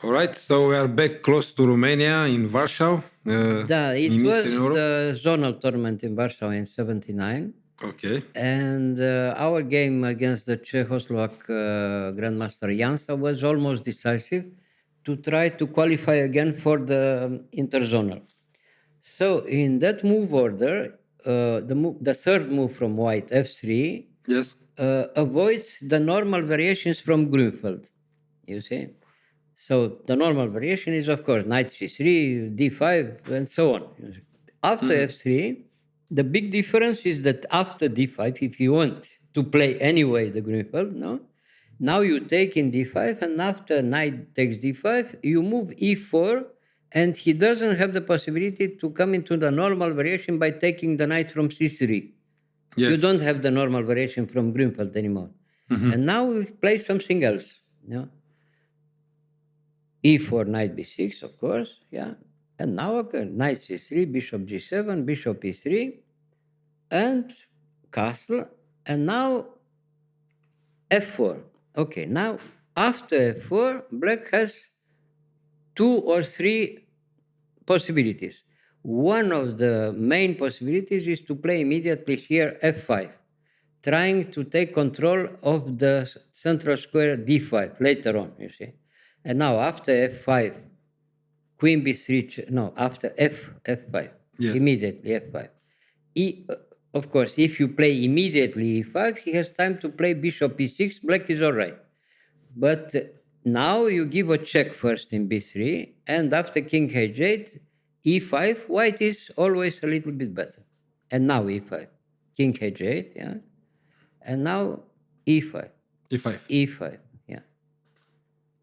All right, so we are back close to Romania in Warsaw, It in Eastern was Europe. the zonal tournament in Warsaw in '79, Okay. and our game against the Czechoslovak Grandmaster Jansa was almost decisive to try to qualify again for the interzonal. So in that move order, the third move from white, f3, Yes. avoids the normal variations from Grünfeld, you see. So the normal variation is, of course, knight c3, d5, and so on. After f3, the big difference is that after d5, if you want to play anyway the Grünfeld, no, now you take in d5, and after knight takes d5, you move e4, and he doesn't have the possibility to come into the normal variation by taking the knight from c3. Yes. You don't have the normal variation from Grünfeld anymore. And now we play something else. E4, knight b6, of course, yeah. And now, okay, knight c3, bishop g7, bishop e3, and castle. And now f4. Okay, now after f4, black has 2 or 3 possibilities. One of the main possibilities is to play immediately here f5, trying to take control of the central square d5 later on, you see. And now after f5, queen b3, no, after f5, Yes. immediately f5. Of course, if you play immediately e5, he has time to play bishop e6, black is all right. But now you give a check first in b3, and after king h8, e5, white is always a little bit better. And now e5, king h8, yeah. And now e5. E5. E5, yeah.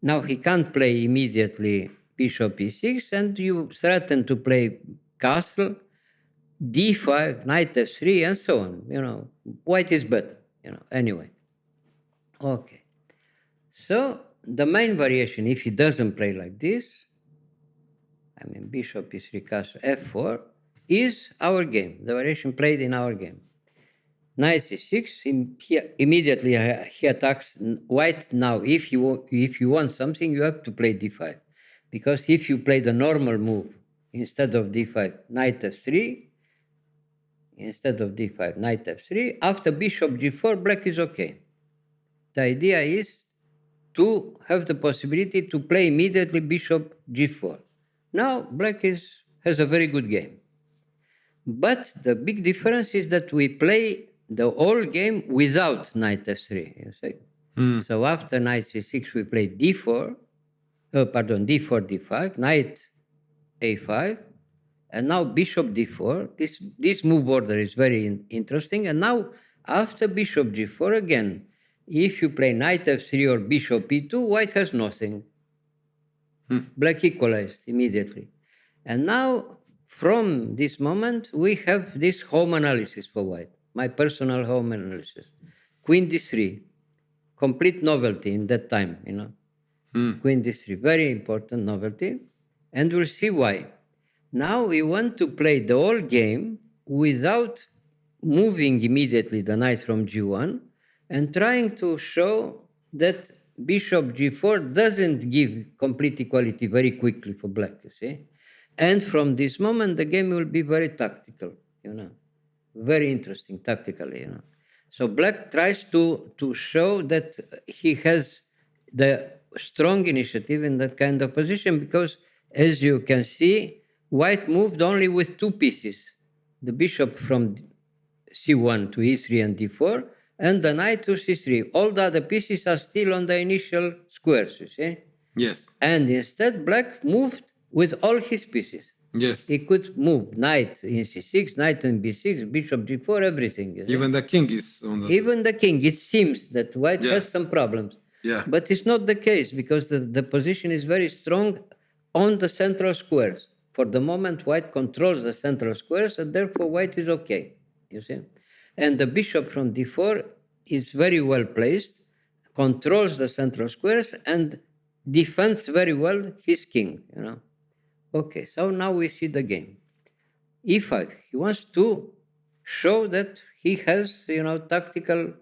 Now he can't play immediately bishop e6, and you threaten to play castle, d5, knight f3, and so on. White is better, anyway. Okay. So the main variation, if he doesn't play like this, I mean bishop e3, castle, f4, is our game, the variation played in our game. Knight c6, immediately he attacks white. Now, if you want something, you have to play d5. Because if you play the normal move instead of d5, knight f3, instead of d5, knight f3, after bishop g4, black is okay. The idea is to have the possibility to play immediately bishop g4. Now, black has a very good game. But the big difference is that we play the whole game without knight f3, you see. So after knight c6, we play d4, d4, d5, knight a5, and now bishop d4. This move order is very interesting. And now after bishop g4 again, if you play knight f3 or bishop e2, white has nothing. Black equalized immediately. And now from this moment, we have this home analysis for white, my personal home analysis. Queen d3, complete novelty in that time, Queen d3, very important novelty. And we'll see why. Now we want to play the whole game without moving immediately the knight from g1 and trying to show that bishop g4 doesn't give complete equality very quickly for black, you see. And from this moment, the game will be very tactical, very interesting tactically, So black tries to show that he has the strong initiative in that kind of position because, as you can see, white moved only with 2 pieces, the bishop from c1 to e3 and d4, and the knight to c3. All the other pieces are still on the initial squares, you see? Yes. And instead, black moved with all his pieces. Yes. He could move knight in c6, knight in b6, bishop g4, everything. Even the king is on the... Even the king. It seems that white has some problems. Yeah. But it's not the case because the position is very strong on the central squares. For the moment, white controls the central squares, and therefore white is okay, you see. And the bishop from d4 is very well placed, controls the central squares, and defends very well his king, Okay, so now we see the game. e5, he wants to show that he has, tactical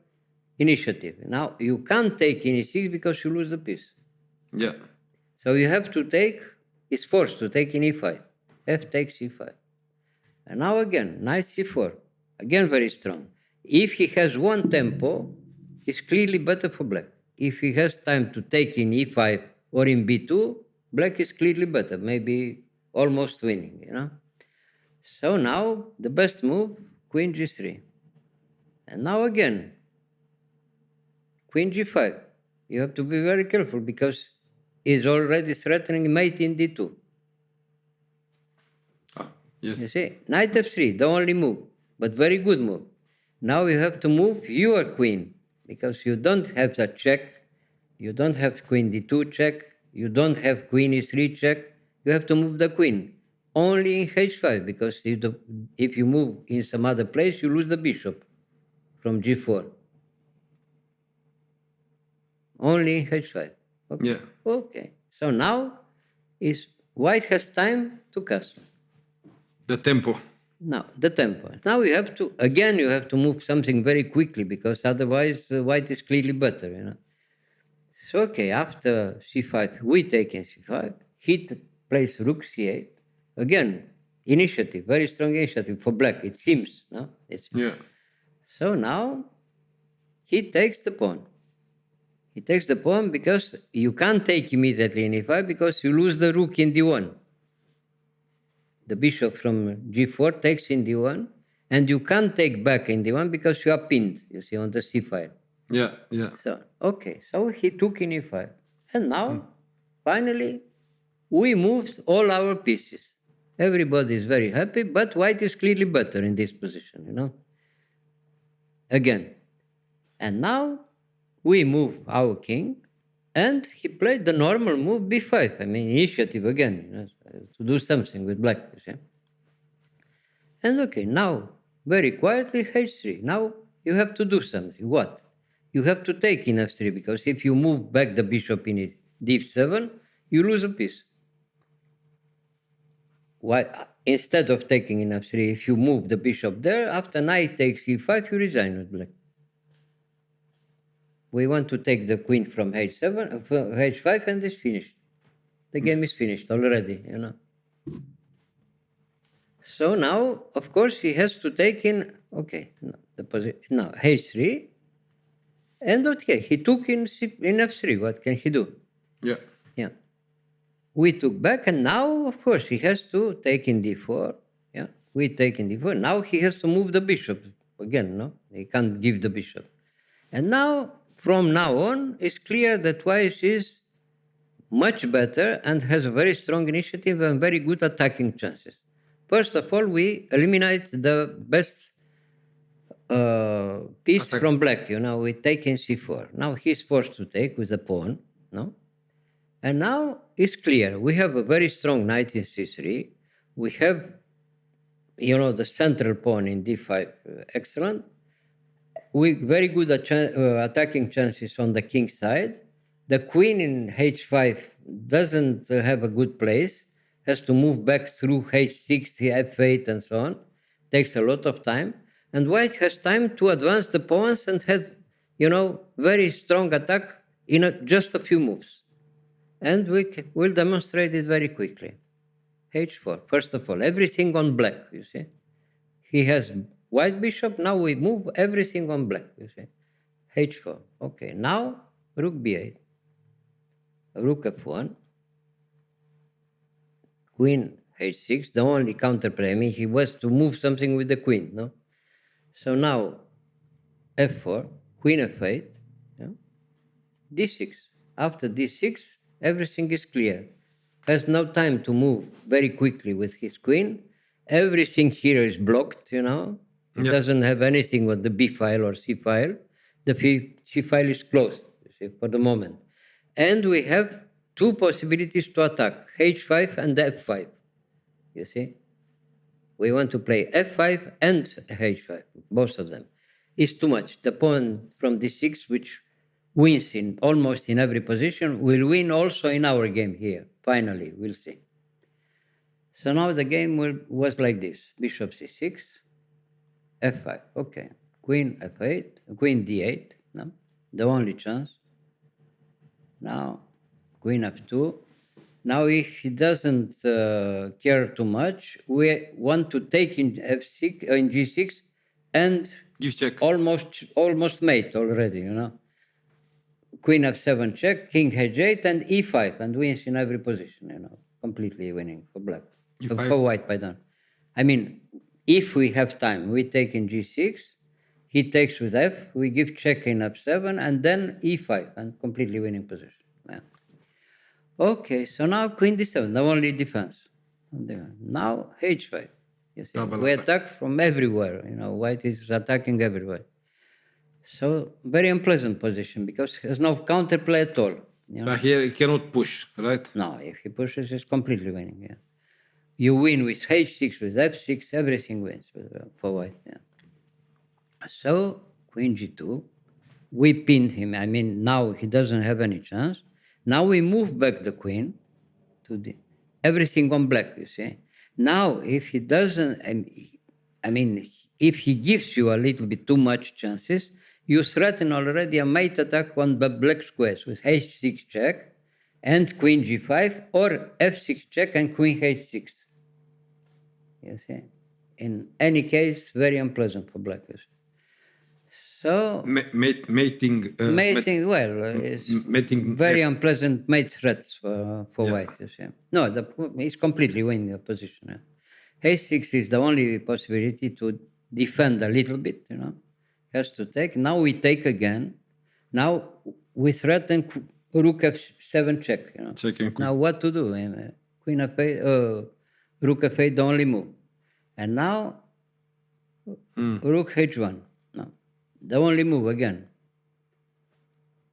initiative. Now, you can't take in e6 because you lose the piece. Yeah. So you have to take, is forced to take in e5. F takes e5. And now again, knight c4. Again, very strong. If he has one tempo, it's clearly better for black. If he has time to take in e5 or in b2, black is clearly better, maybe almost winning, you know. So now the best move, queen g3. And now again, queen g5. You have to be very careful because he's already threatening mate in d2. Yes. You see, knight f3, the only move, but very good move. Now you have to move your queen because you don't have the check, you don't have queen d2 check, you don't have queen e3 check. You have to move the queen only in h5 because if you move in some other place, you lose the bishop from g4. Only in h5. Okay. Yeah. Okay. So now is white has time to castle. The tempo. Now, the tempo. Now you have to move something very quickly because otherwise white is clearly better, you know. So, okay, after c5, we take in c5. He plays rook c8. Again, initiative, very strong initiative for black, it seems, no? Yeah. So now he takes the pawn. He takes the pawn because you can't take immediately in e5 because you lose the rook in d1. The bishop from g4 takes in d1, and you can't take back in d1 because you are pinned, you see, on the c file. Yeah. Yeah. So, okay, so he took in e5. And now, finally, we moved all our pieces. Everybody is very happy, but white is clearly better in this position, you know. Again. And now, we move our king, and he played the normal move b5. I mean, initiative again, you know, to do something with black, you see. And okay, now, very quietly, h3. Now, you have to do something. What? You have to take in f3, because if you move back the bishop in d7, you lose a piece. Why? Instead of taking in f3, if you move the bishop there, after knight takes e5, you resign with black. We want to take the queen from h7, h5, and it's finished. The game is finished already, you know. So now, of course, he has to take in, okay, no, the position, now h3, and okay, he took in f3. What can he do? Yeah. Yeah. We took back, and now, of course, he has to take in d4. Yeah, we take in d4. Now he has to move the bishop again, no? He can't give the bishop. And now, from now on, it's clear that white is much better and has a very strong initiative and very good attacking chances. First of all, we eliminate the best piece Attack. from black. You know, we take in c4. Now he's forced to take with the pawn, no? And now it's clear. We have a very strong knight in c3. We have, you know, the central pawn in d5, excellent. We very good attacking chances on the king side. The queen in h5 doesn't have a good place, has to move back through h6, f8, and so on. Takes a lot of time. And white has time to advance the pawns and have, you know, very strong attack in just a few moves. And we will demonstrate it very quickly. h4, first of all, everything on black, you see. He has white bishop, now we move everything on black, you see. h4, okay, now rook b8, rook f1, queen h6, the only counterplay. I mean, he was to move something with the queen, no? So now f4, queen f8, yeah? d6. After d6, everything is clear. Has no time to move very quickly with his queen. Everything here is blocked, you know. He doesn't have anything on the b file or c file. The c file is closed, you see, for the moment. And we have two possibilities to attack, h5 and f5, you see. We want to play f5 and h5, both of them. It's too much. The pawn from d6, which wins in almost in every position, will win also in our game here. Finally, we'll see. So now the game was like this. Bishop c6, f5. Okay. Queen f8, queen d8. No? The only chance. Now, queen f2. Now, if he doesn't care too much, we want to take in f6, in g6, and Give check. almost mate already. Queen f7 check, king h8, and e5, and wins in every position. Completely winning for black, E5. for white. Pardon. I mean, if we have time, we take in g6. He takes with f. We give check in f7, and then e5, and completely winning position. Yeah. Okay, so now queen d7, the only defense. Now h5. You see, Double we attack. attack from everywhere. White is attacking everywhere. So very unpleasant position because he has no counterplay at all. But here he cannot push, right? No, if he pushes, he's completely winning. Yeah, you win with h6, with f6, everything wins for white. Yeah. So queen g2, we pinned him. I mean, now he doesn't have any chance. Now we move back the queen to the everything on black. You see. Now, if he doesn't, I mean, if he gives you a little bit too much chances, you threaten already a mate attack on the black squares with h6 check and queen g5, or f6 check and queen h6. You see. In any case, very unpleasant for black. You see. So mating. mating, well, is mating very unpleasant mate threats for white. You see. No, he's completely winning the position. H6 is the only possibility to defend a little bit. Has to take. Now we take again. Now we threaten rook f7 check. Checking. Now what to do? Queen f8, rook f8, the only move. And now rook h1. No, the only move again.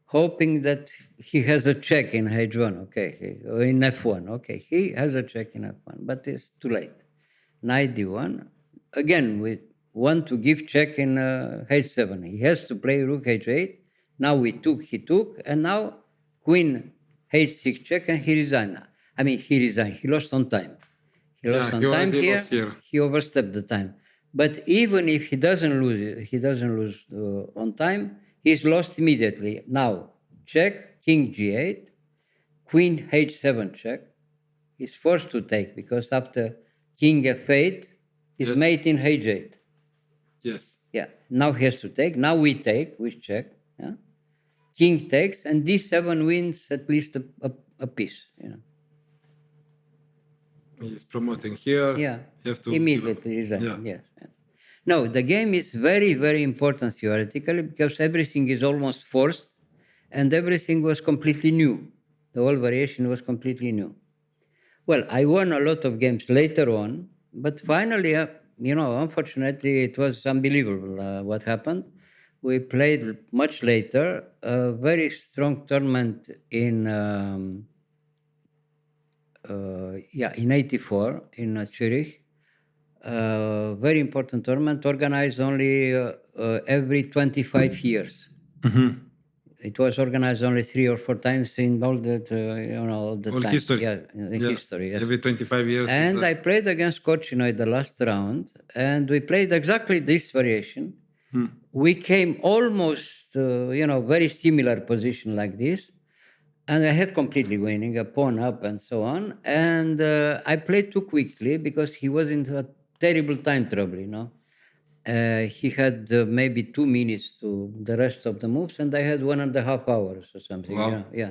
Hoping that he has a check in h1, okay, or in f1, okay. He has a check in f1, but it's too late. Knight d1. Again, we want to give check in h7. He has to play rook h8. Now he took, and now queen h6 check, and he resigned. I mean, he resigned. He lost on time. He lost on time here. He overstepped the time. But even if he doesn't lose on time, he's lost immediately. Now, check, king g8, queen h7 check. He's forced to take because after king f8 is mate in h8. Yes. Yeah. Now he has to take. Now we take, we check. Yeah. King takes, and d7 wins at least a piece. He's promoting here. Yeah. You have to immediately resign. Yes. No, the game is very, very important theoretically because everything is almost forced, and everything was completely new. The whole variation was completely new. Well, I won a lot of games later on, but finally, unfortunately, it was unbelievable what happened. We played much later a very strong tournament in 84 in Zurich. Very important tournament organized only every 25 years. Mm-hmm. It was organized only 3 or 4 times in all the time. History. Yeah, history. Yes. Every 25 years. And I played against Kochino in the last round, and we played exactly this variation. We came almost, very similar position like this, and I had completely winning, a pawn up and so on. And I played too quickly because he was in a terrible time trouble, he had maybe 2 minutes to the rest of the moves, and I had 1.5 hours or something. Wow. Yeah.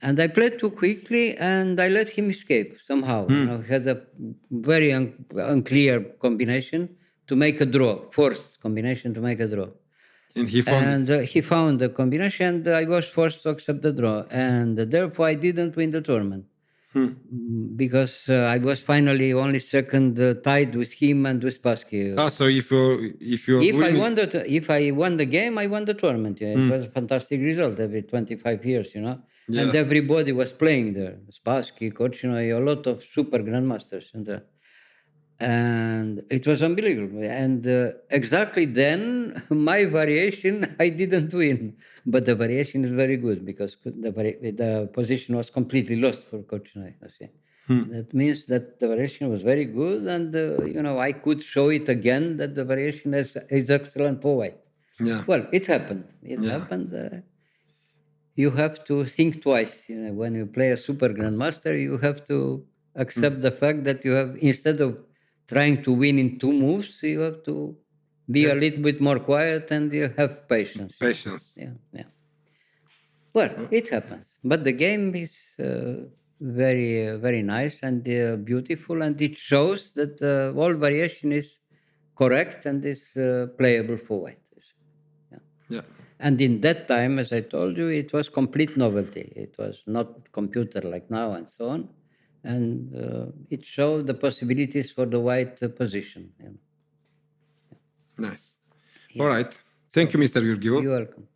And I played too quickly, and I let him escape somehow. He had a very unclear combination to make a draw, forced combination to make a draw. And he found it. He found the combination, and I was forced to accept the draw. And therefore, I didn't win the tournament. Because I was finally only second, tied with him and with Spassky. So if I won the game, I won the tournament. Yeah. It was a fantastic result every 25 years, and everybody was playing there. Spassky, Kochino, a lot of super grandmasters, and it was unbelievable. And exactly then, my variation, I didn't win, but the variation is very good because the position was completely lost for Kochino. That means that the variation was very good, and I could show it again that the variation is excellent for white. Yeah. Well, it happened. It happened. you have to think twice. You know, when you play a super grandmaster, you have to accept the fact that you have, instead of trying to win in 2 moves, you have to be a little bit more quiet and you have patience. Patience. Yeah. Well, it happens, but the game is very nice and beautiful, and it shows that all variation is correct and is playable for white. Yeah. And in that time, as I told you, it was complete novelty. It was not computer like now and so on. And it showed the possibilities for the white position. Nice. All right. Thank you, Mr. Gheorghiu. You're welcome.